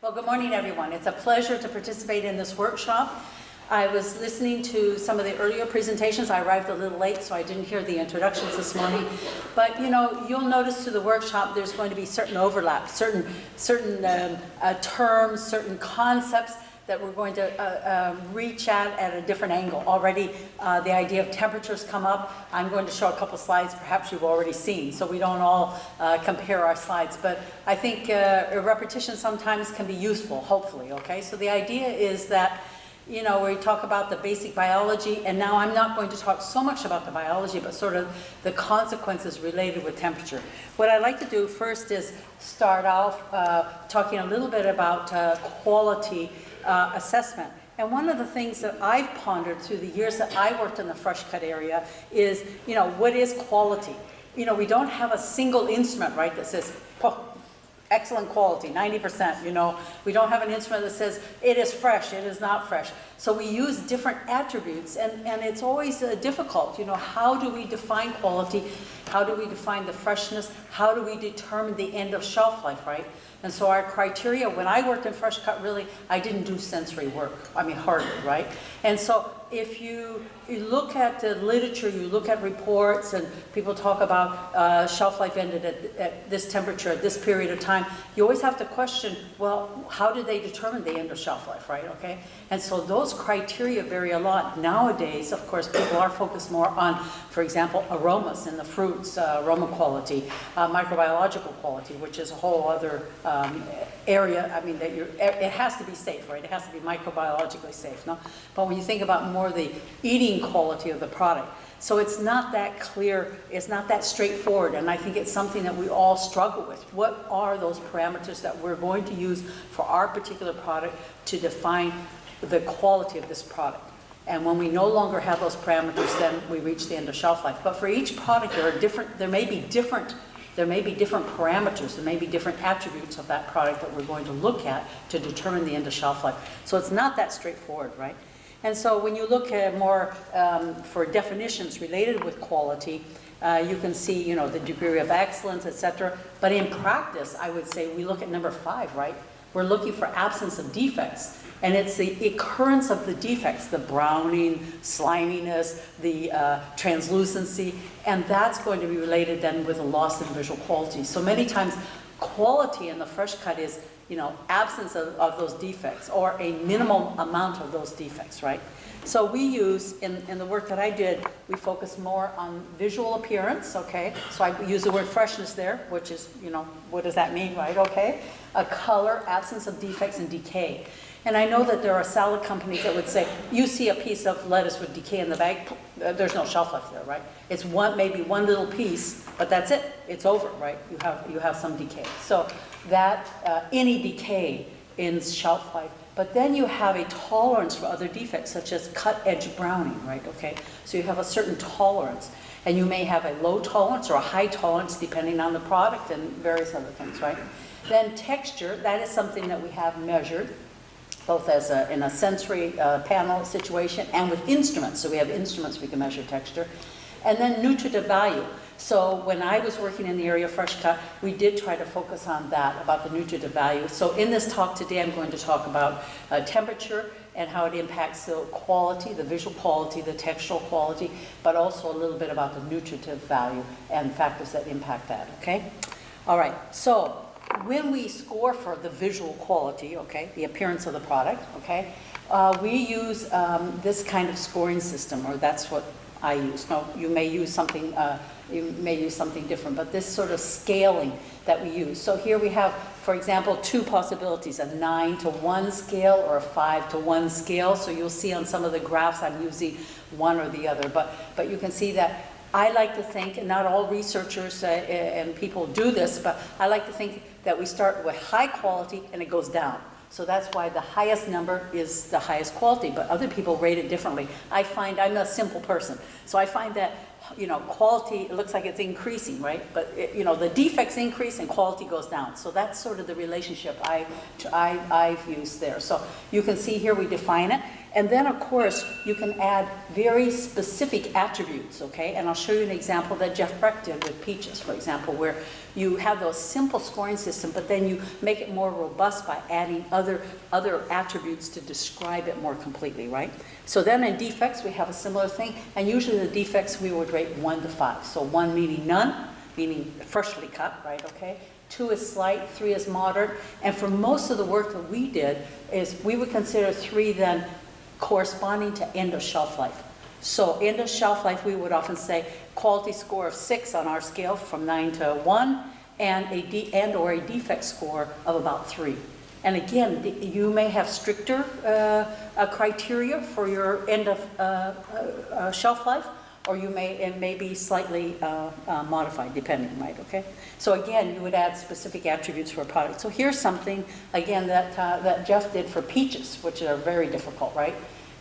Well, good morning, everyone. It's a pleasure to participate in this workshop. I was listening to some of the earlier presentations. I arrived a little late, so I didn't hear the introductions this morning. But you'll notice through the workshop there's going to be certain overlaps, certain terms, certain concepts that we're going to reach at a different angle. Already the idea of temperatures come up. I'm going to show a couple slides perhaps you've already seen, so we don't all compare our slides. But I think repetition sometimes can be useful, hopefully, okay? So the idea is that we talk about the basic biology, and now I'm not going to talk so much about the biology, but sort of the consequences related with temperature. What I'd like to do first is start off talking a little bit about quality assessment. And one of the things that I've pondered through the years that I worked in the fresh cut area is, what is quality? We don't have a single instrument, right, that says, oh, excellent quality, 90%, We don't have an instrument that says, it is fresh, it is not fresh. So we use different attributes, and it's always difficult. How do we define quality? How do we define the freshness? How do we determine the end of shelf life, right? And so our criteria, when I worked in fresh cut, really, I didn't do sensory work. Hardly, right? And so if you look at the literature, you look at reports, and people talk about shelf life ended at this temperature, at this period of time, you always have to question, well, how did they determine the end of shelf life, right? Okay? And so those criteria vary a lot. Nowadays, of course, people are focused more on, for example, aromas in the fruits, aroma quality, microbiological quality, which is a whole other area. It has to be safe, right? It has to be microbiologically safe, no? But when you think about more the eating quality of the product, so it's not that clear, it's not that straightforward, and I think it's something that we all struggle with. What are those parameters that we're going to use for our particular product to define the quality of this product? And when we no longer have those parameters, then we reach the end of shelf life. But for each product, there may be different parameters, there may be different attributes of that product that we're going to look at to determine the end of shelf life. So it's not that straightforward, right? And so when you look at more for definitions related with quality, you can see, the degree of excellence, etc. But in practice, I would say we look at number 5, right? We're looking for absence of defects. And it's the occurrence of the defects, the browning, sliminess, the translucency, and that's going to be related then with a loss in visual quality. So many times, quality in the fresh cut is, absence of those defects, or a minimal amount of those defects, right? So we use, in the work that I did, we focus more on visual appearance, okay? So I use the word freshness there, which is, what does that mean, right, okay? A color, absence of defects, and decay. And I know that there are salad companies that would say, you see a piece of lettuce with decay in the bag, there's no shelf life there, right? It's maybe one little piece, but that's it. It's over, right? You have some decay. So that, any decay ends shelf life. But then you have a tolerance for other defects, such as cut edge browning, right? Okay, so you have a certain tolerance. And you may have a low tolerance or a high tolerance, depending on the product and various other things, right? Then texture, that is something that we have measured, both as in a sensory panel situation and with instruments. So we have instruments we can measure texture. And then nutritive value. So when I was working in the area of fresh cut, we did try to focus on that, about the nutritive value. So in this talk today, I'm going to talk about temperature and how it impacts the quality, the visual quality, the textural quality, but also a little bit about the nutritive value and factors that impact that, okay? All right, so when we score for the visual quality, okay, the appearance of the product, okay, we use this kind of scoring system, or that's what I use. No, you may use something different, but this sort of scaling that we use. So here we have, for example, 2 possibilities, a 9-to-1 scale or a 5-to-1 scale. So you'll see on some of the graphs I'm using one or the other, but you can see that I like to think, and not all researchers and people do this, but I like to think that we start with high quality and it goes down. So that's why the highest number is the highest quality, but other people rate it differently. I find, I'm a simple person, so I find that, quality, it looks like it's increasing, right? But, the defects increase and quality goes down. So that's sort of the relationship I've used there. So you can see here we define it. And then, of course, you can add very specific attributes, okay? And I'll show you an example that Jeff Breck did with peaches, for example, where you have those simple scoring system, but then you make it more robust by adding other attributes to describe it more completely, right? So then in defects, we have a similar thing, and usually the defects we would rate 1 to 5. So 1 meaning none, meaning freshly cut, right, okay? 2 is slight, 3 is moderate, and for most of the work that we did is we would consider 3 then corresponding to end of shelf life. So end of shelf life, we would often say quality score of 6 on our scale from 9 to 1, and or a defect score of about 3. And again, you may have stricter criteria for your end of shelf life, or it may be slightly modified, depending, right, okay? So again, you would add specific attributes for a product. So here's something, again, that Jeff did for peaches, which are very difficult, right?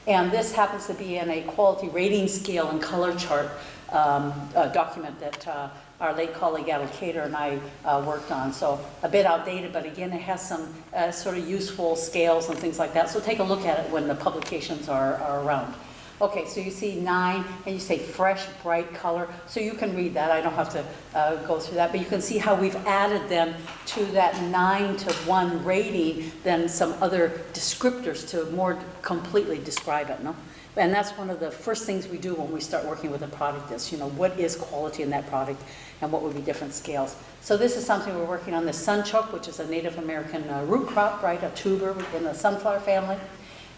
And this happens to be in a quality rating scale and color chart document that our late colleague Adel Cater and I worked on. So a bit outdated, but again, it has some sort of useful scales and things like that. So take a look at it when the publications are around. Okay, so you see 9, and you say fresh, bright color. So you can read that. I don't have to go through that. But you can see how we've added them to that 9 to 1 rating, then some other descriptors to more completely describe it, no? And that's one of the first things we do when we start working with a product is, what is quality in that product and what would be different scales. So this is something we're working on, the sunchoke, which is a Native American root crop, right, a tuber in the sunflower family.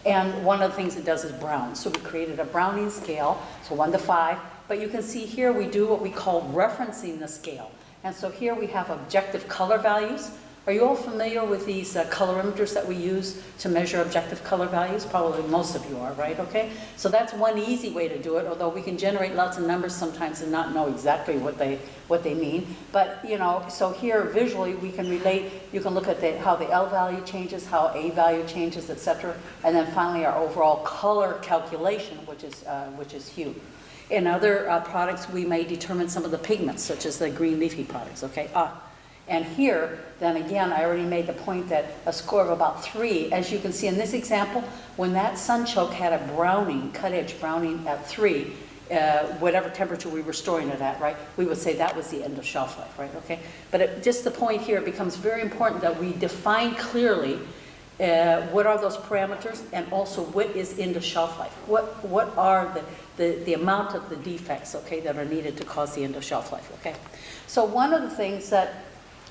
And one of the things it does is brown. So we created a browning scale, so 1 to 5. But you can see here we do what we call referencing the scale. And so here we have objective color values. Are you all familiar with these colorimeters that we use to measure objective color values? Probably most of you are, right? Okay. So that's one easy way to do it, although we can generate lots of numbers sometimes and not know exactly what they mean. But, so here visually we can relate, you can look at how the L value changes, how A value changes, etc. And then finally our overall color calculation, which is hue. In other products, we may determine some of the pigments, such as the green leafy products, okay? And here, then again, I already made the point that a score of about 3, as you can see in this example, when that sunchoke had a browning, cut edge browning at 3, whatever temperature we were storing it at, right, we would say that was the end of shelf life, right, okay? But just the point here, it becomes very important that we define clearly what are those parameters, and also what is end of shelf life. What are the amount of the defects, okay, that are needed to cause the end of shelf life, okay? So one of the things that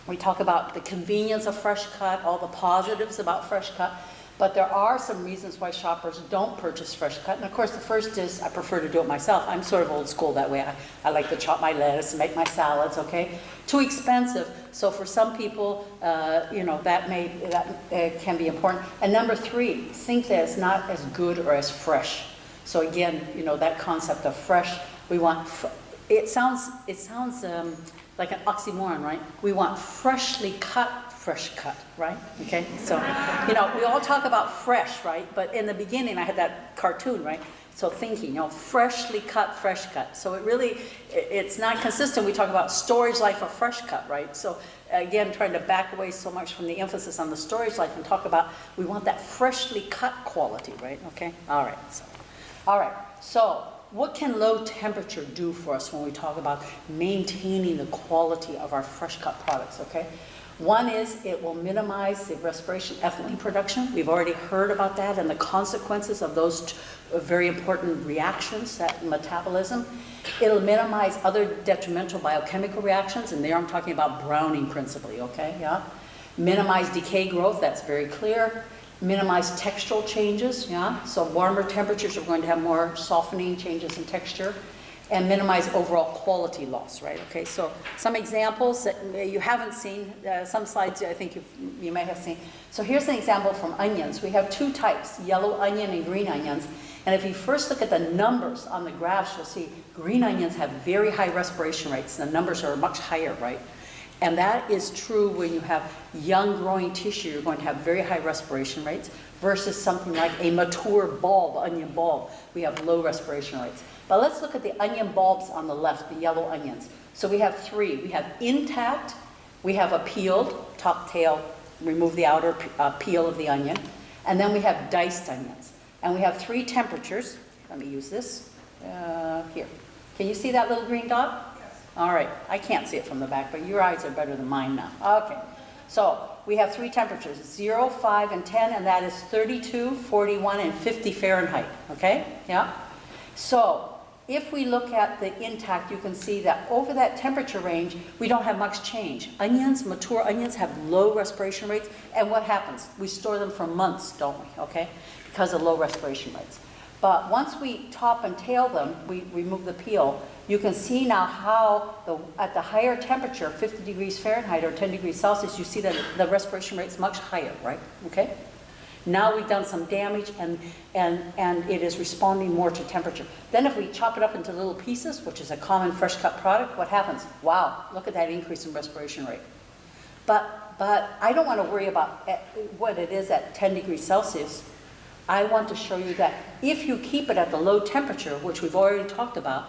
we talk about the convenience of fresh cut, all the positives about fresh cut, but there are some reasons why shoppers don't purchase fresh cut. And of course, the first is I prefer to do it myself. I'm sort of old school that way. I like to chop my lettuce and make my salads, okay? Too expensive. So for some people, that can be important. And number 3, think that it's not as good or as fresh. So again, that concept of fresh, we want, it sounds like an oxymoron, right? We want freshly cut, fresh cut, right? Okay, so, we all talk about fresh, right? But in the beginning, I had that cartoon, right? So thinking, freshly cut, fresh cut. So it's not consistent. We talk about storage life of fresh cut, right? So again, trying to back away so much from the emphasis on the storage life and talk about, we want that freshly cut quality, right? Okay, all right, so what can low temperature do for us when we talk about maintaining the quality of our fresh cut products, okay? One is it will minimize the respiration ethylene production. We've already heard about that and the consequences of those very important reactions, that metabolism. It'll minimize other detrimental biochemical reactions, and there I'm talking about browning principally, okay, yeah? Minimize decay growth, that's very clear. Minimize textural changes, yeah? So warmer temperatures are going to have more softening changes in texture, and minimize overall quality loss, right? Okay, so some examples that you haven't seen, some slides I think you may have seen. So here's an example from onions. We have 2 types, yellow onion and green onions. And if you first look at the numbers on the graphs, you'll see green onions have very high respiration rates. The numbers are much higher, right? And that is true when you have young growing tissue, you're going to have very high respiration rates versus something like a mature bulb, onion bulb. We have low respiration rates. But let's look at the onion bulbs on the left, the yellow onions. So we have 3. We have intact, we have a peeled, top tail, remove the outer peel of the onion, and then we have diced onions. And we have 3 temperatures. Let me use this. Here. Can you see that little green dot? Yes. All right. I can't see it from the back, but your eyes are better than mine now. Okay. So we have 3 temperatures, 0, 5, and 10, and that is 32, 41, and 50 Fahrenheit. Okay? Yeah? So if we look at the intact, you can see that over that temperature range, we don't have much change. Onions, mature onions, have low respiration rates, and what happens? We store them for months, don't we? Okay? Because of low respiration rates. But once we top and tail them, we remove the peel, you can see now how at the higher temperature, 50 degrees Fahrenheit or 10 degrees Celsius, you see that the respiration rate's much higher, right? Okay? Now we've done some damage and it is responding more to temperature. Then if we chop it up into little pieces, which is a common fresh cut product, what happens? Wow, look at that increase in respiration rate. But I don't want to worry about what it is at 10 degrees Celsius. I want to show you that if you keep it at the low temperature, which we've already talked about,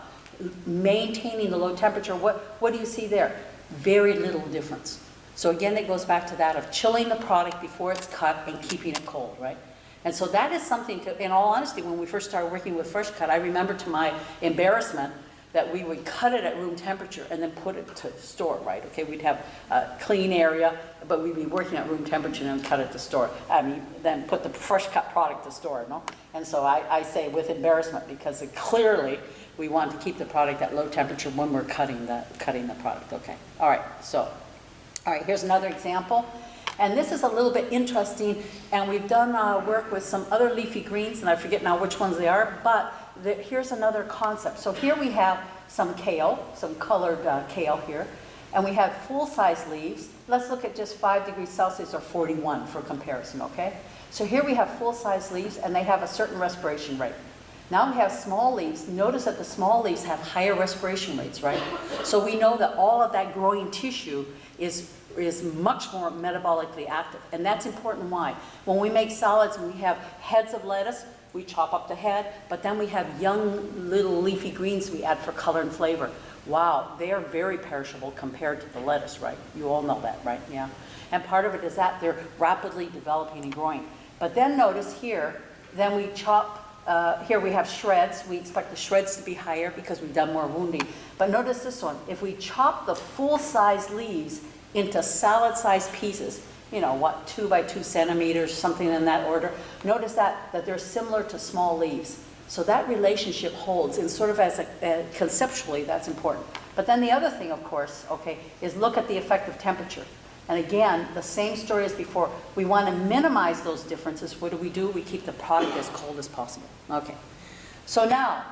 maintaining the low temperature, what do you see there? Very little difference. So again, it goes back to that of chilling the product before it's cut and keeping it cold, right? And so that is something to, in all honesty, when we first started working with fresh cut, I remember to my embarrassment that we would cut it at room temperature and then put it to store, right? Okay, we'd have a clean area, but we'd be working at room temperature and cut it to store. I mean, then put the fresh cut product to store, no? And so I say with embarrassment because clearly we want to keep the product at low temperature when we're cutting the product, okay? All right, so. All right, here's another example. And this is a little bit interesting, and we've done work with some other leafy greens, and I forget now which ones they are, but here's another concept. So here we have some kale, some colored kale here, and we have full-size leaves. Let's look at just 5 degrees Celsius or 41 for comparison, okay? So here we have full-size leaves, and they have a certain respiration rate. Now we have small leaves. Notice that the small leaves have higher respiration rates, right? So we know that all of that growing tissue is much more metabolically active. And that's important. Why? When we make salads and we have heads of lettuce, we chop up the head, but then we have young little leafy greens we add for color and flavor. Wow, they are very perishable compared to the lettuce, right? You all know that, right? Yeah. And part of it is that they're rapidly developing and growing. But then notice here, then we chop, here we have shreds. We expect the shreds to be higher because we've done more wounding. But notice this one. If we chop the full-size leaves into salad-sized pieces, you know, what, 2 by 2 centimeters, something in that order, notice that they're similar to small leaves. So that relationship holds, and sort of as conceptually, that's important. But then the other thing, of course, okay, is look at the effect of temperature. And again, the same story as before. We want to minimize those differences. What do? We keep the product as cold as possible. Okay. So now,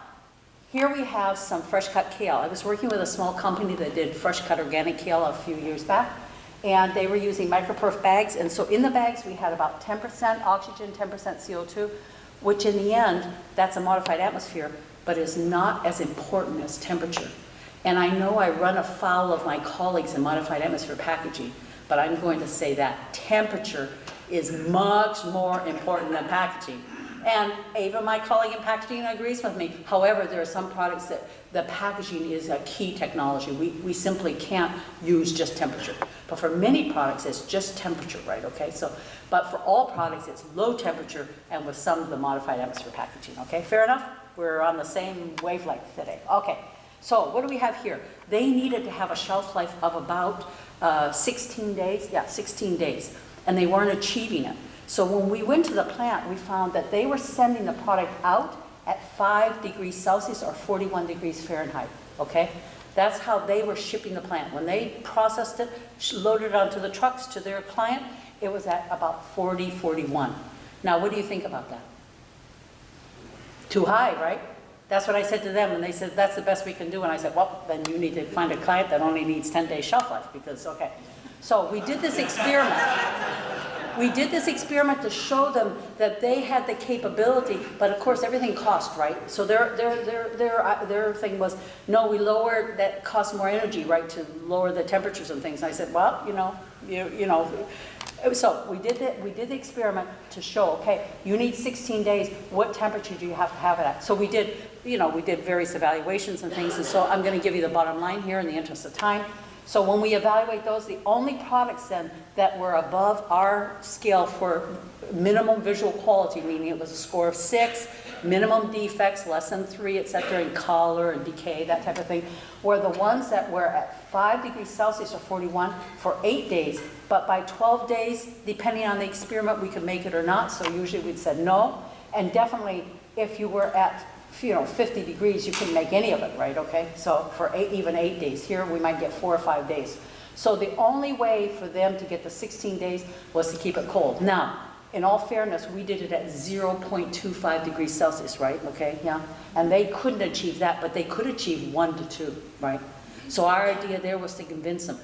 here we have some fresh cut kale. I was working with a small company that did fresh cut organic kale a few years back. And they were using microperf bags. And so in the bags, we had about 10% oxygen, 10% CO2, which in the end, that's a modified atmosphere, but is not as important as temperature. And I know I run afoul of my colleagues in modified atmosphere packaging, but I'm going to say that temperature is much more important than packaging. And Ava, my colleague in packaging, agrees with me. However, there are some products that the packaging is a key technology. We simply can't use just temperature. But for many products, it's just temperature, right? Okay, so, but for all products, it's low temperature and with some of the modified atmosphere packaging, okay? Fair enough? We're on the same wavelength today. Okay, so what do we have here? They needed to have a shelf life of about 16 days. Yeah, 16 days. And they weren't achieving it. So when we went to the plant, we found that they were sending the product out at 5 degrees Celsius or 41 degrees Fahrenheit, okay? That's how they were shipping the plant. When they processed it, loaded it onto the trucks to their client, it was at about 40, 41. Now, what do you think about that? Too high, right? That's what I said to them, and they said, that's the best we can do. And I said, well, then you need to find a client that only needs 10 days shelf life, because, okay. So we did this experiment. We did this experiment to show them that they had the capability, but of course everything cost, right? So their thing was, no, we lowered, that costs more energy, right, to lower the temperatures and things. And I said, well, you know. So we did the experiment to show, okay, you need 16 days. What temperature do you have to have it at? So we did various evaluations and things. And so I'm going to give you the bottom line here in the interest of time. So when we evaluate those, the only products then that were above our scale for minimum visual quality, meaning it was a score of 6, minimum defects, less than 3, et cetera, in color and decay, that type of thing, were the ones that were at 5 degrees Celsius or 41 for 8 days. But by 12 days, depending on the experiment, we could make it or not. So usually we'd said no. And definitely, if you were at 50 degrees, you couldn't make any of it, right? Okay, so for even 8 days. Here we might get 4 or 5 days. So the only way for them to get the 16 days was to keep it cold. Now, in all fairness, we did it at 0.25 degrees Celsius, right? Okay, yeah. And they couldn't achieve that, but they could achieve 1 to 2, right? So our idea there was to convince them,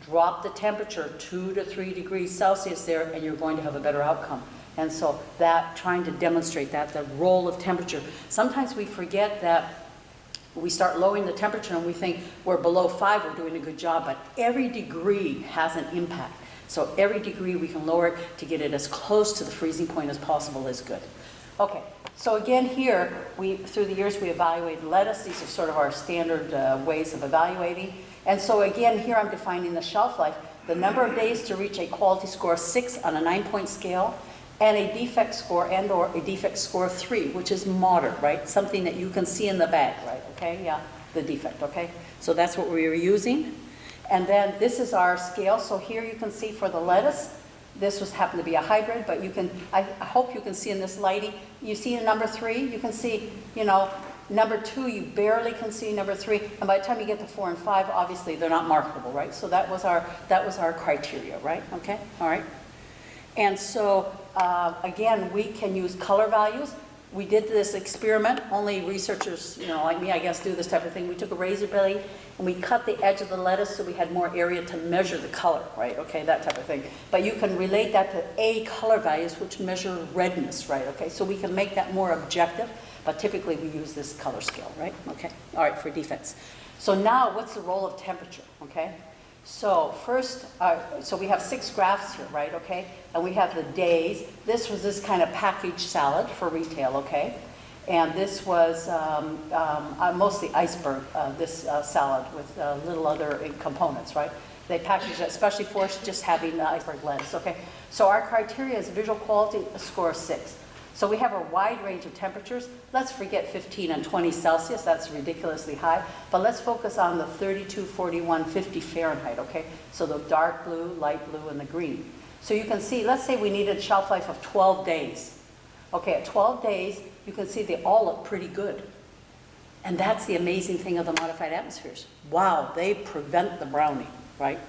drop the temperature 2 to 3 degrees Celsius there, and you're going to have a better outcome. And so that, trying to demonstrate that, the role of temperature. Sometimes we forget that we start lowering the temperature and we think we're below 5, we're doing a good job, but every degree has an impact. So every degree we can lower it to get it as close to the freezing point as possible is good. Okay, so again here, through the years we evaluated lettuce. These are sort of our standard ways of evaluating. And so again here I'm defining the shelf life, the number of days to reach a quality score of 6 on a 9-point scale, and a defect score or a defect score of 3, which is moderate, right? Something that you can see in the bag, right? Okay, yeah, the defect, okay? So that's what we were using. And then this is our scale. So here you can see for the lettuce, this happened to be a hybrid, but you can, I hope you can see in this lighting, you see in number 3, you can see, number 2, you barely can see number 3, and by the time you get to 4 and 5, obviously they're not marketable, right? So that was our criteria, right? Okay, all right. And so, again, we can use color values. We did this experiment. Only researchers, like me, I guess, do this type of thing. We took a razor blade and we cut the edge of the lettuce so we had more area to measure the color, right? Okay, that type of thing. But you can relate that to A color values, which measure redness, right? Okay, so we can make that more objective, but typically we use this color scale, right? Okay, all right, for defects. So now, what's the role of temperature, okay? So first, so we have 6 graphs here, right, okay? And we have the days. This was this kind of packaged salad for retail, okay? And this was mostly iceberg, this salad with little other components, right? They packaged it, especially for just having the iceberg lettuce, okay? So our criteria is visual quality, a score of 6. So we have a wide range of temperatures. Let's forget 15 and 20 Celsius, that's ridiculously high. But let's focus on the 32, 41, 50 Fahrenheit, okay? So the dark blue, light blue, and the green. So you can see, let's say we needed a shelf life of 12 days. Okay, at 12 days, you can see they all look pretty good. And that's the amazing thing of the modified atmospheres. Wow, they prevent the browning, right?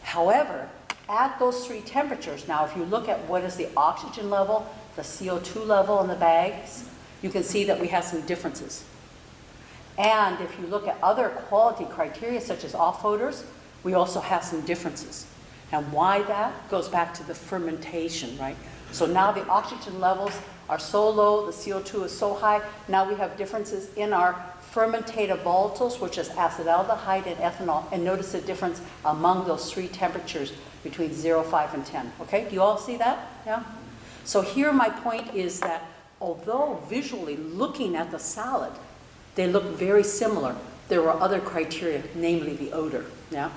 However, at those 3 temperatures, now if you look at what is the oxygen level, the CO2 level in the bags, you can see that we have some differences. And if you look at other quality criteria, such as off odors, we also have some differences. And why that goes back to the fermentation, right? So now the oxygen levels are so low, the CO2 is so high, now we have differences in our fermentative volatiles, which is acetaldehyde and ethanol, and notice the difference among those 3 temperatures between 0, 5, and 10. Okay, do you all see that? Yeah? So here my point is that although visually looking at the salad, they look very similar, there were other criteria, namely the odor. Yeah?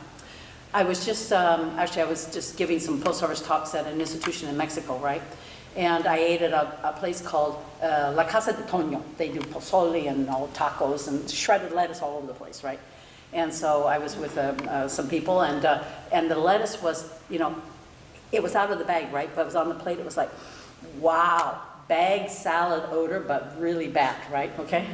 I was just, actually I was just giving some post-harvest talks at an institution in Mexico, right? And I ate at a place called La Casa de Toño. They do pozole and all tacos and shredded lettuce all over the place, right? And so I was with some people, and the lettuce was, it was out of the bag, right? But it was on the plate. It was like, wow, bag salad odor, but really bad, right? Okay?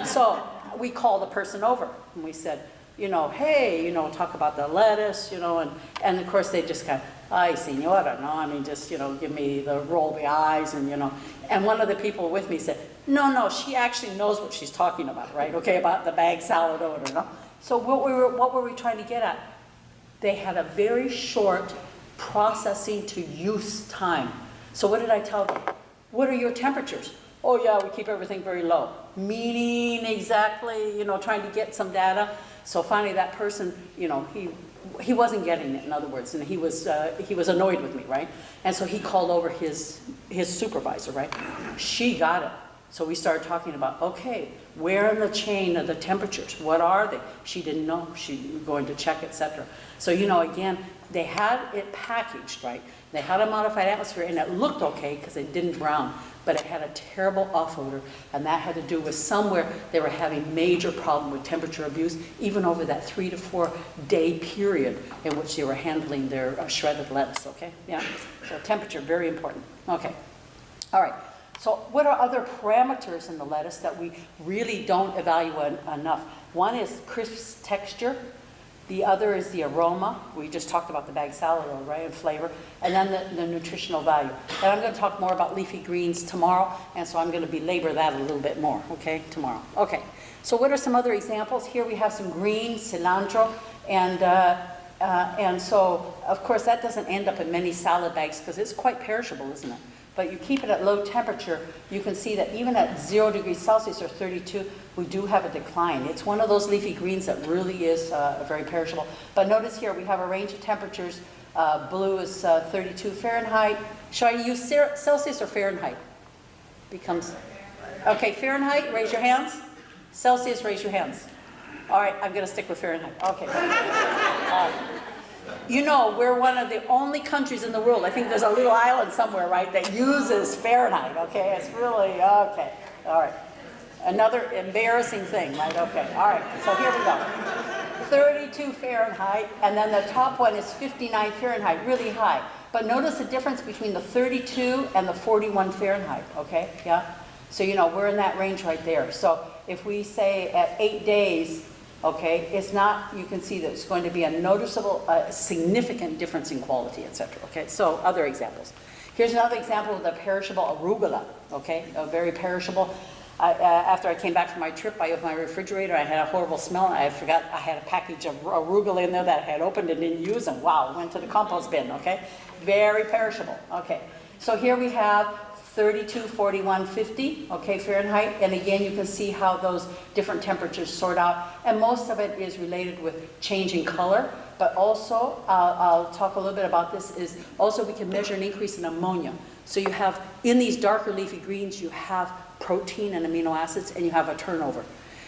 So we called the person over, and we said, hey, talk about the lettuce, and of course they just kind of, ay, señora, no, I mean, just, give me the roll of the eyes, and one of the people with me said, no, she actually knows what she's talking about, right? Okay, about the bag salad odor, no? So what were we trying to get at? They had a very short processing to use time. So what did I tell them? What are your temperatures? Oh yeah, we keep everything very low. Meaning exactly, trying to get some data. So finally that person, he wasn't getting it, in other words, and he was annoyed with me, right? And so he called over his supervisor, right? She got it. So we started talking about, okay, where in the chain are the temperatures? What are they? She didn't know. She was going to check, etc. So, again, they had it packaged, right? They had a modified atmosphere, and it looked okay because it didn't brown, but it had a terrible off odor, and that had to do with somewhere they were having major problem with temperature abuse, even over that 3 to 4 day period in which they were handling their shredded lettuce, okay? Yeah, so temperature, very important. Okay, all right. So what are other parameters in the lettuce that we really don't evaluate enough? One is crisp texture. The other is the aroma. We just talked about the bag salad oil, right, and flavor. And then the nutritional value. And I'm going to talk more about leafy greens tomorrow, and so I'm going to belabor that a little bit more, okay, tomorrow. Okay, so what are some other examples? Here we have some green, cilantro, and so, of course, that doesn't end up in many salad bags because it's quite perishable, isn't it? But you keep it at low temperature, you can see that even at 0 degrees Celsius or 32, we do have a decline. It's one of those leafy greens that really is very perishable. But notice here, we have a range of temperatures. Blue is 32 Fahrenheit. Should I use Celsius or Fahrenheit? Becomes, okay, Fahrenheit, raise your hands. Celsius, raise your hands. All right, I'm gonna stick with Fahrenheit. Okay. You know, we're one of the only countries in the world, I think there's a little island somewhere, right, that uses Fahrenheit, okay? It's really, okay, all right. Another embarrassing thing, right, okay, all right, so here we go. 32 Fahrenheit, and then the top one is 59 Fahrenheit, really high. But notice the difference between the 32 and the 41 Fahrenheit, okay, yeah? So, you know, we're in that range right there. So if we say at 8 days, okay, it's not, you can see that it's going to be a noticeable, significant difference in quality, etc. Okay, so other examples. Here's another example of the perishable arugula, okay, very perishable. After I came back from my trip, I opened my refrigerator, I had a horrible smell, and I forgot I had a package of arugula in there that I had opened and didn't use, and wow, it went to the compost bin, okay? Very perishable, okay. So here we have 32, 41, 50, okay, Fahrenheit, and again you can see how those different temperatures sort out, and most of it is related with changing color, but also, I'll talk a little bit about this, is also we can measure an increase in ammonia. So you have, in these darker leafy greens, you have protein and amino acids, and you have a turnover.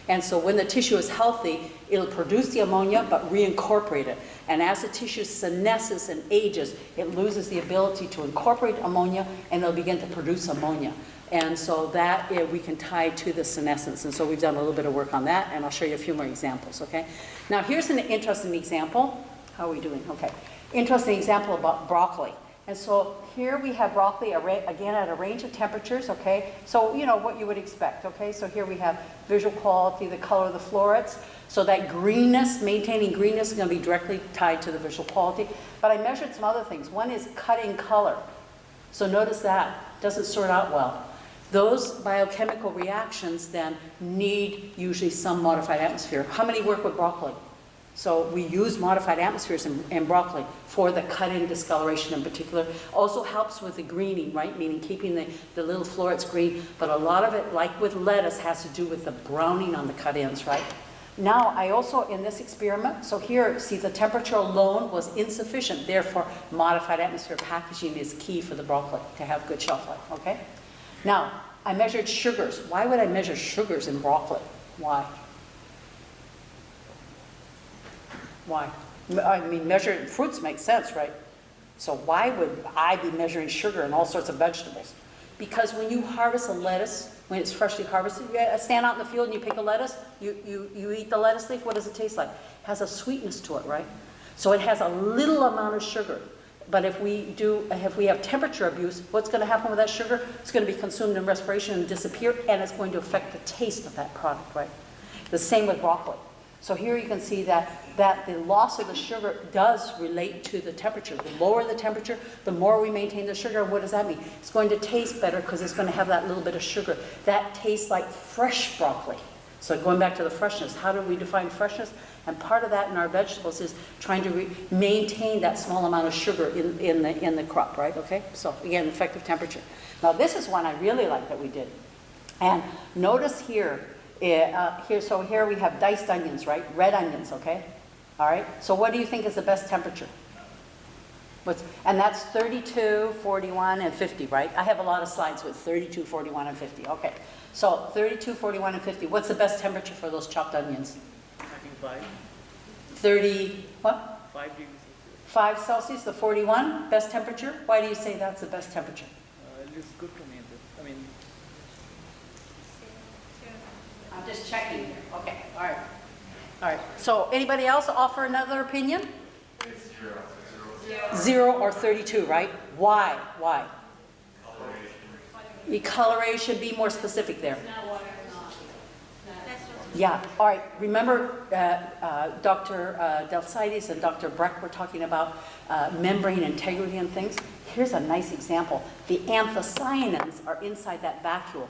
And so when the tissue is healthy, it'll produce the ammonia, but reincorporate it. And as the tissue senesces and ages, it loses the ability to incorporate ammonia, and it'll begin to produce ammonia. And so that we can tie to the senescence. And so we've done a little bit of work on that, and I'll show you a few more examples, okay? Now here's an interesting example. How are we doing? Okay. Interesting example about broccoli. And so here we have broccoli, again, at a range of temperatures, okay? So, you know, what you would expect, okay? So here we have visual quality, the color of the florets. So that greenness, maintaining greenness is going to be directly tied to the visual quality. But I measured some other things. One is cutting color. So notice that doesn't sort out well. Those biochemical reactions then need usually some modified atmosphere. How many work with broccoli? So we use modified atmospheres in broccoli for the cut-in discoloration in particular. Also helps with the greening, right? Meaning keeping the little florets green. But a lot of it, like with lettuce, has to do with the browning on the cut-ins, right? Now, I also, in this experiment, so here, see, the temperature alone was insufficient. Therefore, modified atmosphere packaging is key for the broccoli to have good shelf life, okay? Now, I measured sugars. Why would I measure sugars in broccoli? Why? Why? I mean, measuring fruits makes sense, right? So why would I be measuring sugar in all sorts of vegetables? Because when you harvest a lettuce, when it's freshly harvested, you stand out in the field and you pick a lettuce, you eat the lettuce leaf, what does it taste like? It has a sweetness to it, right? So it has a little amount of sugar. But if we have temperature abuse, what's going to happen with that sugar? It's going to be consumed in respiration and disappear, and it's going to affect the taste of that product, right? The same with broccoli. So here you can see that the loss of the sugar does relate to the temperature. The lower the temperature, the more we maintain the sugar. What does that mean? It's going to taste better because it's going to have that little bit of sugar. That tastes like fresh broccoli. So going back to the freshness, how do we define freshness? And part of that in our vegetables is trying to maintain that small amount of sugar in the crop, right? Okay, so again, effective temperature. Now this is one I really like that we did. And notice here, so here we have diced onions, right? Red onions, okay? All right, so what do you think is the best temperature? And that's 32, 41, and 50, right? I have a lot of slides with 32, 41, and 50. Okay, so 32, 41, and 50. What's the best temperature for those chopped onions? I think 5. 30, what? 5 degrees 5 Celsius, the 41, best temperature. Why do you say that's the best temperature? It looks good to me. I mean, I'm just checking here. Okay, all right. All right, so anybody else offer another opinion? It's 0 or 32, right? Why? Why? The coloration, be more specific there. Yeah, all right. Remember Dr. Delcides and Dr. Breck were talking about membrane integrity and things? Here's a nice example. The anthocyanins are inside that vacuole.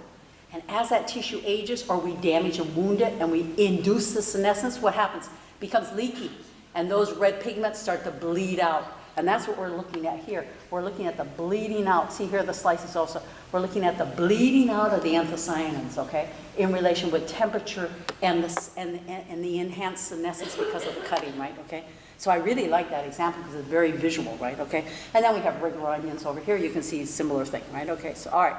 And as that tissue ages, or we damage and wound it, and we induce the senescence, what happens? It becomes leaky. And those red pigments start to bleed out. And that's what we're looking at here. We're looking at the bleeding out. See here the slices also. We're looking at the bleeding out of the anthocyanins, okay, in relation with temperature and the enhanced senescence because of the cutting, right, okay? So I really like that example because it's very visual, right, okay? And then we have regular onions over here. You can see a similar thing, right, okay? So, all right.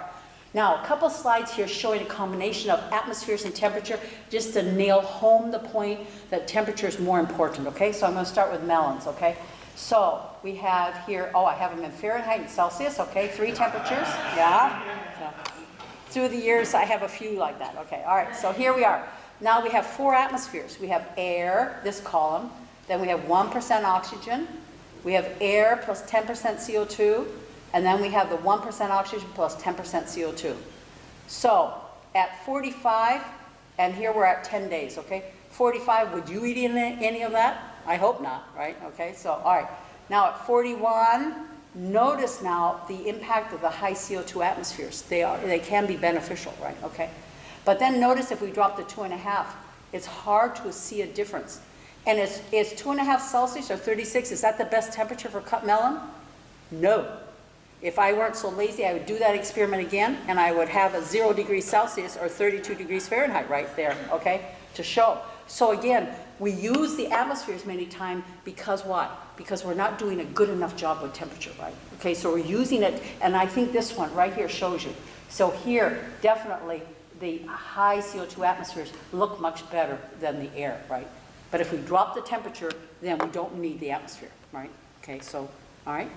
Now, a couple slides here showing a combination of atmospheres and temperature just to nail home the point that temperature is more important, okay? So I'm going to start with melons, okay? So we have here, I have them in Fahrenheit and Celsius, okay? 3 temperatures, yeah? So, through the years, I have a few like that, okay? All right, so here we are. Now we have 4 atmospheres. We have air, this column. Then we have 1% oxygen. We have air plus 10% CO2. And then we have the 1% oxygen plus 10% CO2. So at 45, and here we're at 10 days, okay? 45, would you eat any of that? I hope not, right? Okay, so all right. Now at 41, notice now the impact of the high CO2 atmospheres. They can be beneficial, right? Okay. But then notice if we drop to 2.5, it's hard to see a difference. And is 2.5 Celsius or 36, is that the best temperature for cut melon? No. If I weren't so lazy, I would do that experiment again, and I would have a 0 degrees Celsius or 32 degrees Fahrenheit right there, okay, to show. So again, we use the atmospheres many times because what? Because we're not doing a good enough job with temperature, right? Okay, so we're using it, and I think this one right here shows you. So here, definitely, the high CO2 atmospheres look much better than the air, right? But if we drop the temperature, then we don't need the atmosphere, right? Okay, so, all right.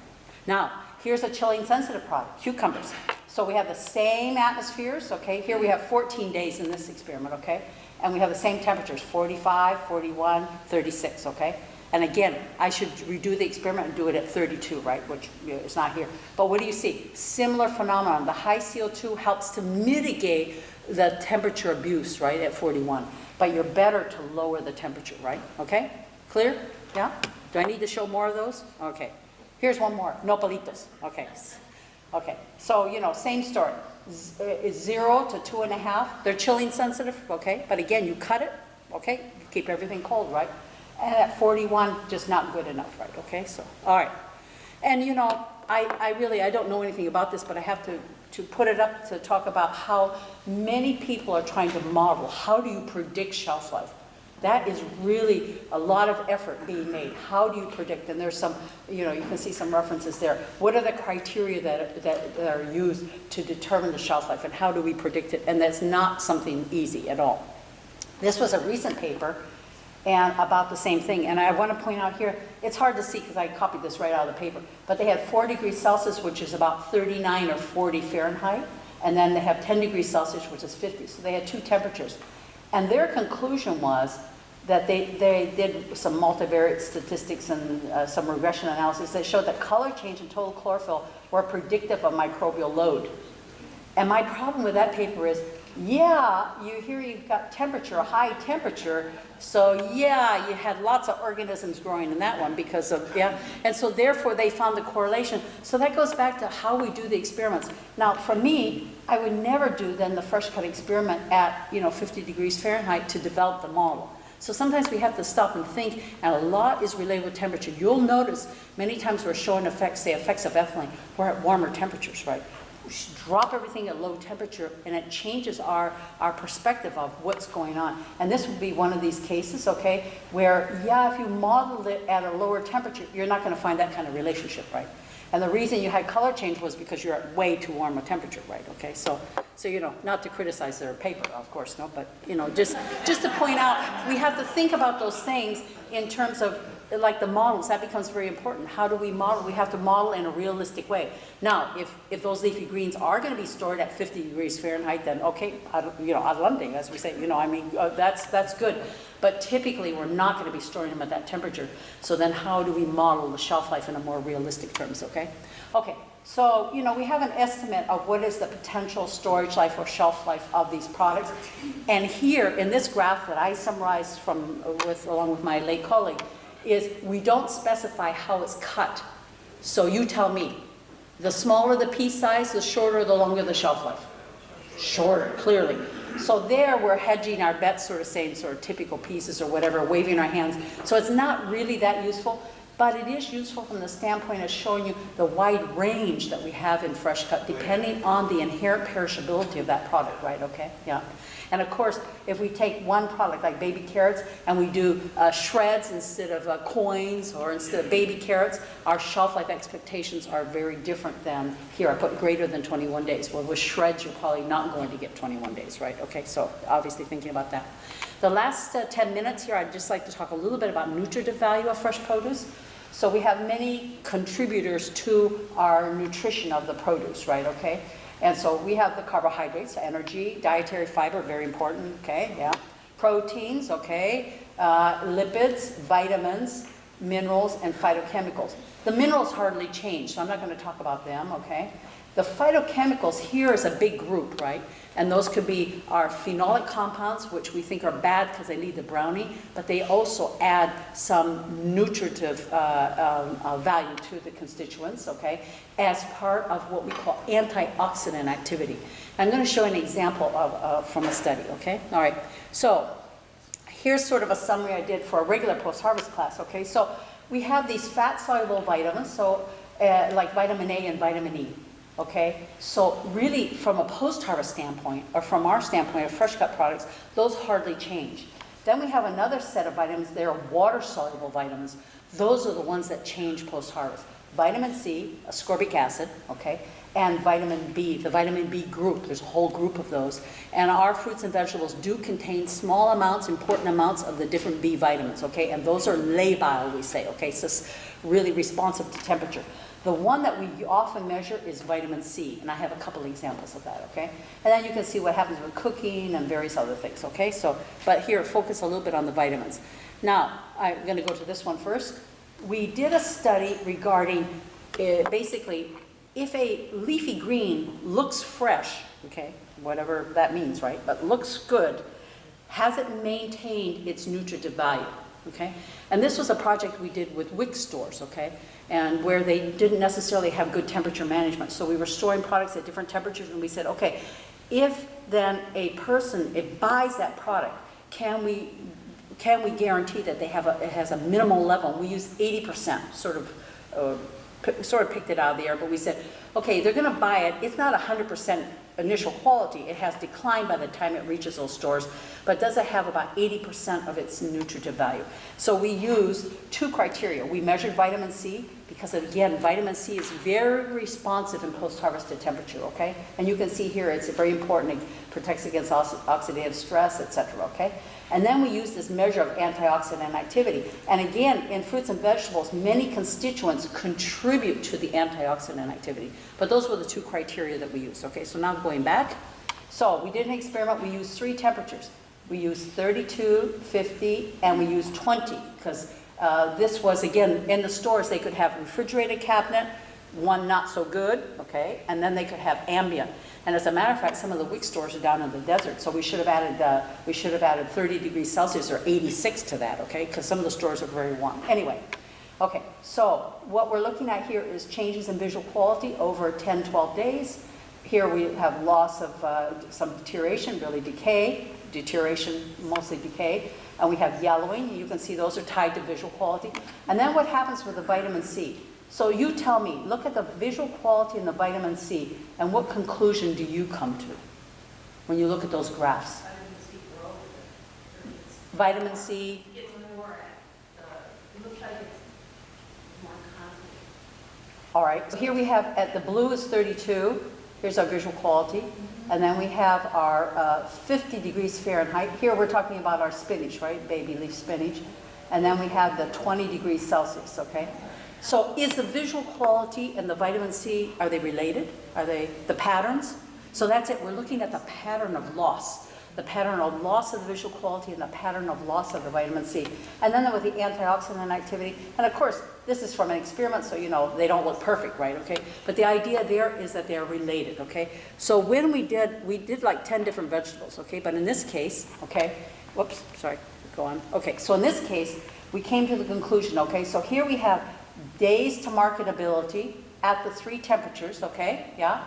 Now, here's a chilling sensitive product, cucumbers. So we have the same atmospheres, okay? Here we have 14 days in this experiment, okay? And we have the same temperatures, 45, 41, 36, okay? And again, I should redo the experiment and do it at 32, right? Which is not here. But what do you see? Similar phenomenon. The high CO2 helps to mitigate the temperature abuse, right, at 41. But you're better to lower the temperature, right? Okay? Clear? Yeah? Do I need to show more of those? Okay. Here's one more, nopalitos. Okay. Okay. So, same story. Is 0 to 2.5. They're chilling sensitive, okay? But again, you cut it, okay? You keep everything cold, right? And at 41, just not good enough, right? Okay, so, all right. And I don't know anything about this, but I have to put it up to talk about how many people are trying to model. How do you predict shelf life? That is really a lot of effort being made. How do you predict? And there's some, you can see some references there. What are the criteria that are used to determine the shelf life, and how do we predict it? And that's not something easy at all. This was a recent paper and about the same thing. And I want to point out here, it's hard to see because I copied this right out of the paper, but they had 4 degrees Celsius, which is about 39 or 40 Fahrenheit, and then they have 10 degrees Celsius, which is 50. So they had 2 temperatures. And their conclusion was that they did some multivariate statistics and some regression analysis that showed that color change and total chlorophyll were predictive of microbial load. And my problem with that paper is, yeah, you've got temperature, a high temperature, so yeah, you had lots of organisms growing in that one because of, and so therefore they found the correlation. So that goes back to how we do the experiments. Now, for me, I would never do then the fresh cut experiment at 50 degrees Fahrenheit to develop the model. So sometimes we have to stop and think, and a lot is related with temperature. You'll notice many times we're showing effects, the effects of ethylene, we're at warmer temperatures, right? We should drop everything at low temperature, and it changes our perspective of what's going on. And this would be one of these cases, okay, where, if you modeled it at a lower temperature, you're not going to find that kind of relationship, right? And the reason you had color change was because you're at way too warm a temperature, right? Okay, so not to criticize their paper, of course, no, but just to point out, we have to think about those things in terms of like the models, that becomes very important. How do we model? We have to model in a realistic way. Now, if those leafy greens are going to be stored at 50 degrees Fahrenheit, then okay, adelante, as we say, that's good. But typically, we're not going to be storing them at that temperature. So then how do we model the shelf life in a more realistic terms, okay? Okay, so, we have an estimate of what is the potential storage life or shelf life of these products. And here, in this graph that I summarized along with my late colleague, is we don't specify how it's cut. So you tell me, the smaller the piece size, the shorter, the longer the shelf life. Shorter, clearly. So there we're hedging our bets, sort of saying sort of typical pieces or whatever, waving our hands. So it's not really that useful, but it is useful from the standpoint of showing you the wide range that we have in fresh cut, depending on the inherent perishability of that product, right? Okay, yeah. And of course, if we take one product like baby carrots and we do shreds instead of coins or instead of baby carrots, our shelf life expectations are very different than here. I put greater than 21 days. Well, with shreds, you're probably not going to get 21 days, right? Okay, so obviously thinking about that. The last 10 minutes here, I'd just like to talk a little bit about nutritive value of fresh produce. So we have many contributors to our nutrition of the produce, right? Okay. And so we have the carbohydrates, energy, dietary fiber, very important, okay, yeah. Proteins, okay, lipids, vitamins, minerals, and phytochemicals. The minerals hardly change, so I'm not going to talk about them, okay. The phytochemicals here is a big group, right? And those could be our phenolic compounds, which we think are bad because they lead to brownie, but they also add some nutritive value to the constituents, okay, as part of what we call antioxidant activity. I'm going to show an example from a study, okay? All right, so here's sort of a summary I did for a regular post-harvest class, okay? So we have these fat-soluble vitamins, so like vitamin A and vitamin E. Okay, so really from a post-harvest standpoint, or from our standpoint of fresh cut products, those hardly change. Then we have another set of vitamins, they're water-soluble vitamins. Those are the ones that change post-harvest. Vitamin C, ascorbic acid, okay, and vitamin B, the vitamin B group, there's a whole group of those. And our fruits and vegetables do contain small amounts, important amounts of the different B vitamins, okay, and those are labile, we say, okay, so it's really responsive to temperature. The one that we often measure is vitamin C, and I have a couple examples of that, okay? And then you can see what happens with cooking and various other things, okay? So, but here, focus a little bit on the vitamins. Now, I'm going to go to this one first. We did a study regarding, basically, if a leafy green looks fresh, okay, whatever that means, right, but looks good, has it maintained its nutritive value, okay? And this was a project we did with WIC stores, okay? And where they didn't necessarily have good temperature management. So we were storing products at different temperatures, and we said, okay, if then a person, it buys that product, can we guarantee that it has a minimal level? And we used 80%, sort of picked it out of the air, but we said, okay, they're going to buy it. It's not 100% initial quality. It has declined by the time it reaches those stores, but does it have about 80% of its nutritive value? So we used two criteria. We measured vitamin C, because again, vitamin C is very responsive in post-harvested temperature, okay? And you can see here it's very important. It protects against oxidative stress, etc., okay? And then we use this measure of antioxidant activity. And again, in fruits and vegetables, many constituents contribute to the antioxidant activity. But those were the two criteria that we used. Okay, so now going back. So we did an experiment. We used 3 temperatures. We used 32, 50, and we used 20. Because this was, again, in the stores, they could have refrigerated cabinet, one not so good, okay, and then they could have ambient. And as a matter of fact, some of the WIC stores are down in the desert, so we should have added 30 degrees Celsius or 86 to that, okay, because some of the stores are very warm. Anyway, okay, so what we're looking at here is changes in visual quality over 10, 12 days. Here we have loss of some deterioration, really deterioration, mostly decay, and we have yellowing. You can see those are tied to visual quality. And then what happens with the vitamin C? So you tell me, look at the visual quality in the vitamin C, and what conclusion do you come to when you look at those graphs? Vitamin C. It's more it looks like it's more constant. All right, so here we have, at the blue is 32, here's our visual quality, and then we have our 50 degrees Fahrenheit. Here we're talking about our spinach, right, baby leaf spinach. and then we have the 20 degrees Celsius, okay? So is the visual quality and the vitamin C, are they related? Are they the patterns? So that's it, we're looking at the pattern of loss. The pattern of loss of the visual quality and the pattern of loss of the vitamin C. And then with the antioxidant activity, and of course, this is from an experiment, so you know, they don't look perfect, right, okay? But the idea there is that they're related, okay? So when we did like 10 different vegetables, okay? But in this case, okay, whoops, sorry, go on. Okay, so in this case, we came to the conclusion, okay? So here we have days to marketability at the 3 temperatures, okay, yeah?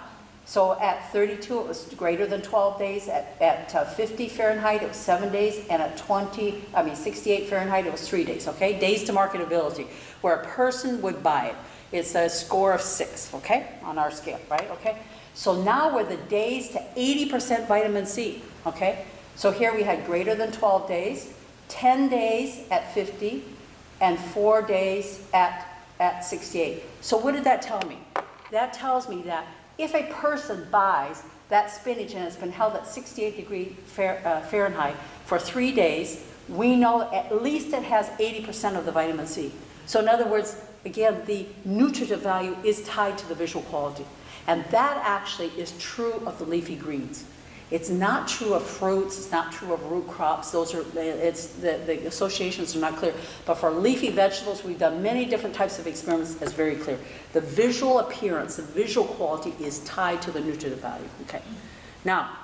So at 32, it was greater than 12 days. At 50 Fahrenheit, it was 7 days. And at 68 Fahrenheit, it was 3 days, okay? Days to marketability, where a person would buy it. It's a score of 6, okay, on our scale, right, okay? So now we're the days to 80% vitamin C, okay? So here we had greater than 12 days, 10 days at 50, and 4 days at 68. So what did that tell me? That tells me that if a person buys that spinach and it's been held at 68 degrees Fahrenheit for 3 days, we know at least it has 80% of the vitamin C. So in other words, again, the nutritive value is tied to the visual quality. And that actually is true of the leafy greens. It's not true of fruits, it's not true of root crops. Those are, the associations are not clear. But for leafy vegetables, we've done many different types of experiments. It's very clear. The visual appearance, the visual quality is tied to the nutritive value. Okay. Now,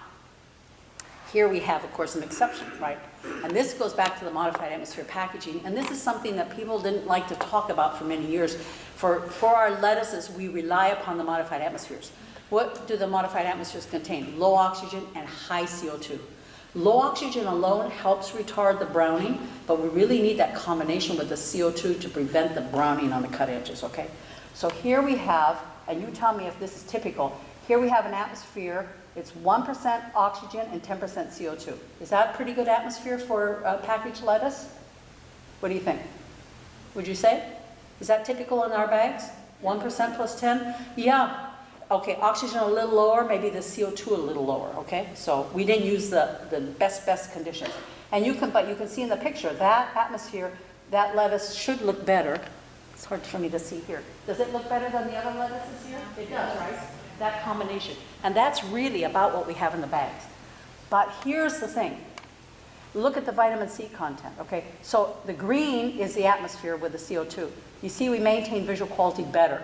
here we have, of course, an exception, right? And this goes back to the modified atmosphere packaging. And this is something that people didn't like to talk about for many years. For our lettuces, we rely upon the modified atmospheres. What do the modified atmospheres contain? Low oxygen and high CO2. Low oxygen alone helps retard the browning, but we really need that combination with the CO2 to prevent the browning on the cut edges, okay? So here we have, and you tell me if this is typical, here we have an atmosphere, it's 1% oxygen and 10% CO2. Is that a pretty good atmosphere for packaged lettuce? What do you think? Would you say? Is that typical in our bags? 1% plus 10? Yeah. Okay, oxygen a little lower, maybe the CO2 a little lower, okay? So we didn't use the best conditions. And but you can see in the picture, that atmosphere, that lettuce should look better. It's hard for me to see here. Does it look better than the other lettuces here? It does, right? That combination. And that's really about what we have in the bags. But here's the thing. Look at the vitamin C content, okay? So the green is the atmosphere with the CO2. You see we maintain visual quality better.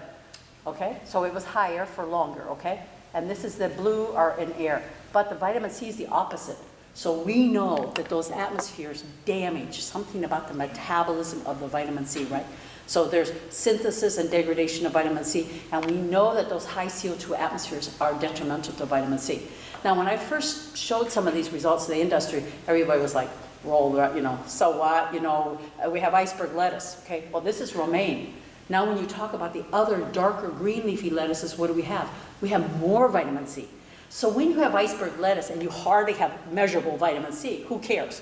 Okay, so it was higher for longer, okay? And this is the blue are in air. But the vitamin C is the opposite. So we know that those atmospheres damage something about the metabolism of the vitamin C, right? So there's synthesis and degradation of vitamin C, and we know that those high CO2 atmospheres are detrimental to vitamin C. Now, when I first showed some of these results to the industry, everybody was like, roll, you know, so what? You know, we have iceberg lettuce, okay? Well, this is romaine. Now when you talk about the other darker green leafy lettuces, what do we have? We have more vitamin C. So when you have iceberg lettuce and you hardly have measurable vitamin C, who cares?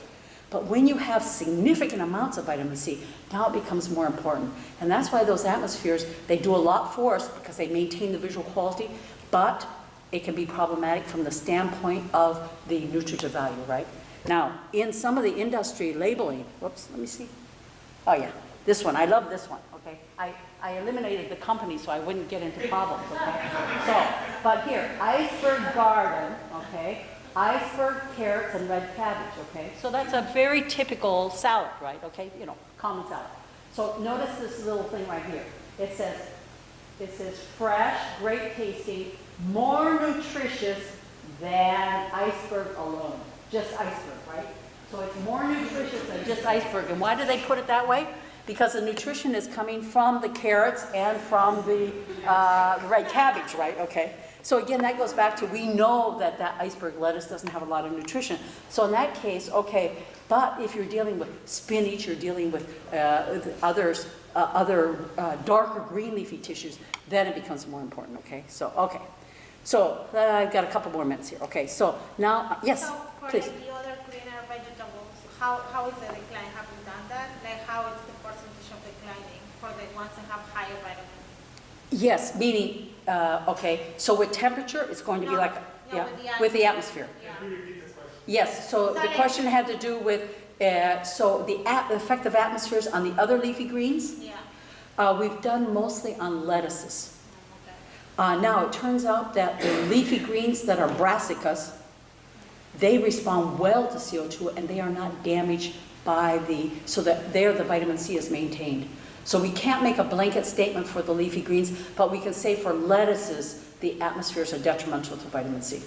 But when you have significant amounts of vitamin C, now it becomes more important. And that's why those atmospheres, they do a lot for us because they maintain the visual quality, but it can be problematic from the standpoint of the nutritive value, right? Now, in some of the industry labeling, whoops, let me see. Oh yeah, this one, I love this one. Okay, I eliminated the company so I wouldn't get into problems, okay? So, but here, iceberg garden, okay? Iceberg carrots and red cabbage, okay? So that's a very typical salad, right? Okay, you know, common salad. So notice this little thing right here. It says fresh, great tasting, more nutritious than iceberg alone. Just iceberg, right? So it's more nutritious than just iceberg. And why do they put it that way? Because the nutrition is coming from the carrots and from the red cabbage, right? Okay. So again, that goes back to, we know that that iceberg lettuce doesn't have a lot of nutrition. So in that case, okay, but if you're dealing with spinach, you're dealing with other darker green leafy tissues, then it becomes more important, okay? So, okay. So I've got a couple more minutes here. Okay, so now, yes, so for please. Like the other greener vegetables, how is the decline? Have you done that? Like how is the percentage of declining for the ones that have higher vitamin? Yes, meaning, okay, so with temperature, it's going to be No, like, no, yeah, with the with the atmosphere. Yeah. Can you repeat this question? Yes, so the question had to do with, so the effect of atmospheres on the other leafy greens. Yeah. We've done mostly on lettuces. Okay. Now, it turns out that the leafy greens that are brassicas, they respond well to CO2 and they are not damaged by so that there the vitamin C is maintained. So we can't make a blanket statement for the leafy greens, but we can say for lettuces, the atmospheres are detrimental to vitamin C,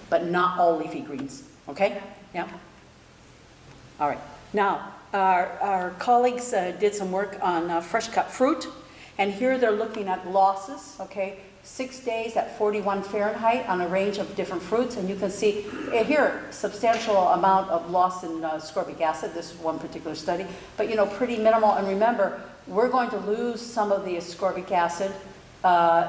but not all leafy greens, okay? Yeah? All right. Now, our colleagues did some work on fresh cut fruit, and here they're looking at losses, okay? 6 days at 41 Fahrenheit on a range of different fruits, and you can see here substantial amount of loss in ascorbic acid, this one particular study, but you know, pretty minimal. And remember, we're going to lose some of the ascorbic acid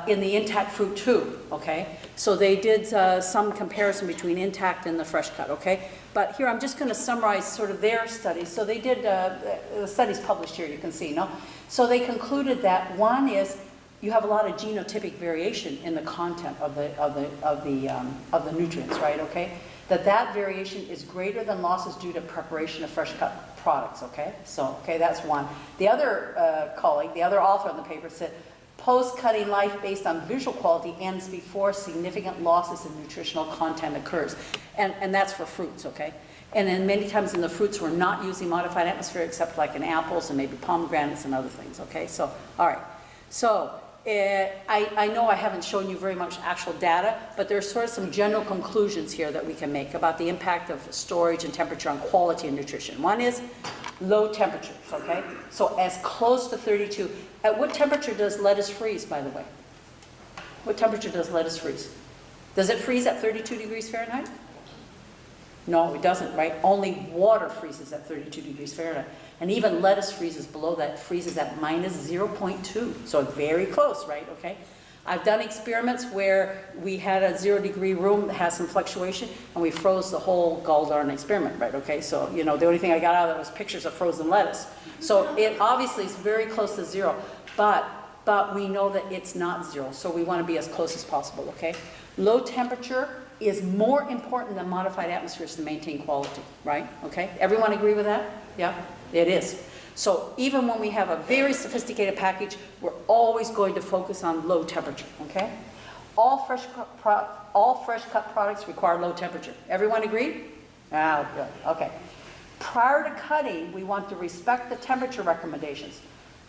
in the intact fruit too, okay? So they did some comparison between intact and the fresh cut, okay? But here I'm just going to summarize sort of their studies. So they did, the studies published here, you can see, no? So they concluded that one is you have a lot of genotypic variation in the content of the nutrients, right, okay? That variation is greater than losses due to preparation of fresh cut products, okay? So, okay, that's one. The other colleague, the other author on the paper said, post-cutting life based on visual quality ends before significant losses in nutritional content occurs. And that's for fruits, okay? And then many times in the fruits, we're not using modified atmosphere except like in apples and maybe pomegranates and other things, okay? So, all right. So, I know I haven't shown you very much actual data, but there's sort of some general conclusions here that we can make about the impact of storage and temperature on quality and nutrition. One is low temperatures, okay? So as close to 32. At what temperature does lettuce freeze, by the way? What temperature does lettuce freeze? Does it freeze at 32 degrees Fahrenheit? No, it doesn't, right? Only water freezes at 32 degrees Fahrenheit. And even lettuce freezes below that, freezes at minus 0.2. So very close, right? Okay. I've done experiments where we had a 0-degree room that has some fluctuation, and we froze the whole gall darn experiment, right? Okay. So, you know, the only thing I got out of that was pictures of frozen lettuce. So it obviously is very close to zero, but we know that it's not zero. So we want to be as close as possible, okay? Low temperature is more important than modified atmospheres to maintain quality, right? Okay, everyone agree with that? Yeah, it is. So even when we have a very sophisticated package, we're always going to focus on low temperature, okay? All fresh cut products require low temperature. Everyone agree? Ah, good, okay. Prior to cutting, we want to respect the temperature recommendations.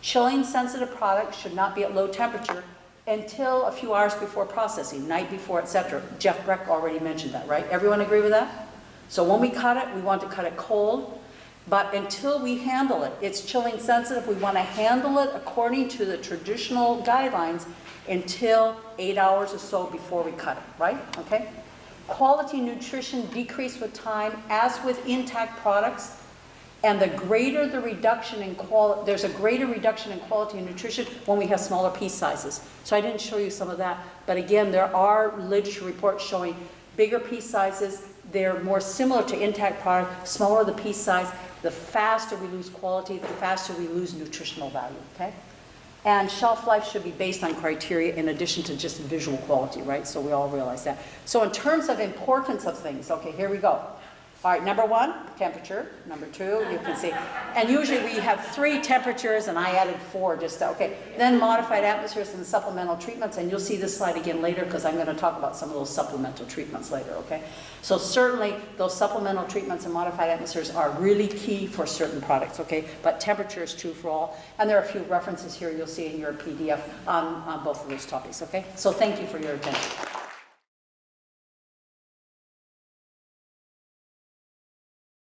Chilling sensitive products should not be at low temperature until a few hours before processing, night before, etc. Jeff Breck already mentioned that, right? Everyone agree with that? So when we cut it, we want to cut it cold, but until we handle it, it's chilling sensitive, we want to handle it according to the traditional guidelines until 8 hours or so before we cut it, right? Okay? Quality nutrition decrease with time, as with intact products, and the greater the reduction in quality, there's a greater reduction in quality and nutrition when we have smaller piece sizes. So I didn't show you some of that, but again, there are literature reports showing bigger piece sizes, they're more similar to intact product, smaller the piece size, the faster we lose quality, the faster we lose nutritional value, okay? And shelf life should be based on criteria in addition to just visual quality, right? So we all realize that. So in terms of importance of things, okay, here we go. All right, number one, temperature. Number two, you can see. And usually we have 3 temperatures, and I added 4 just to, okay. Then modified atmospheres and supplemental treatments, and you'll see this slide again later because I'm going to talk about some of those supplemental treatments later, okay? So certainly those supplemental treatments and modified atmospheres are really key for certain products, okay? But temperature is true for all. And there are a few references here you'll see in your PDF on both of those topics, okay? So thank you for your attention.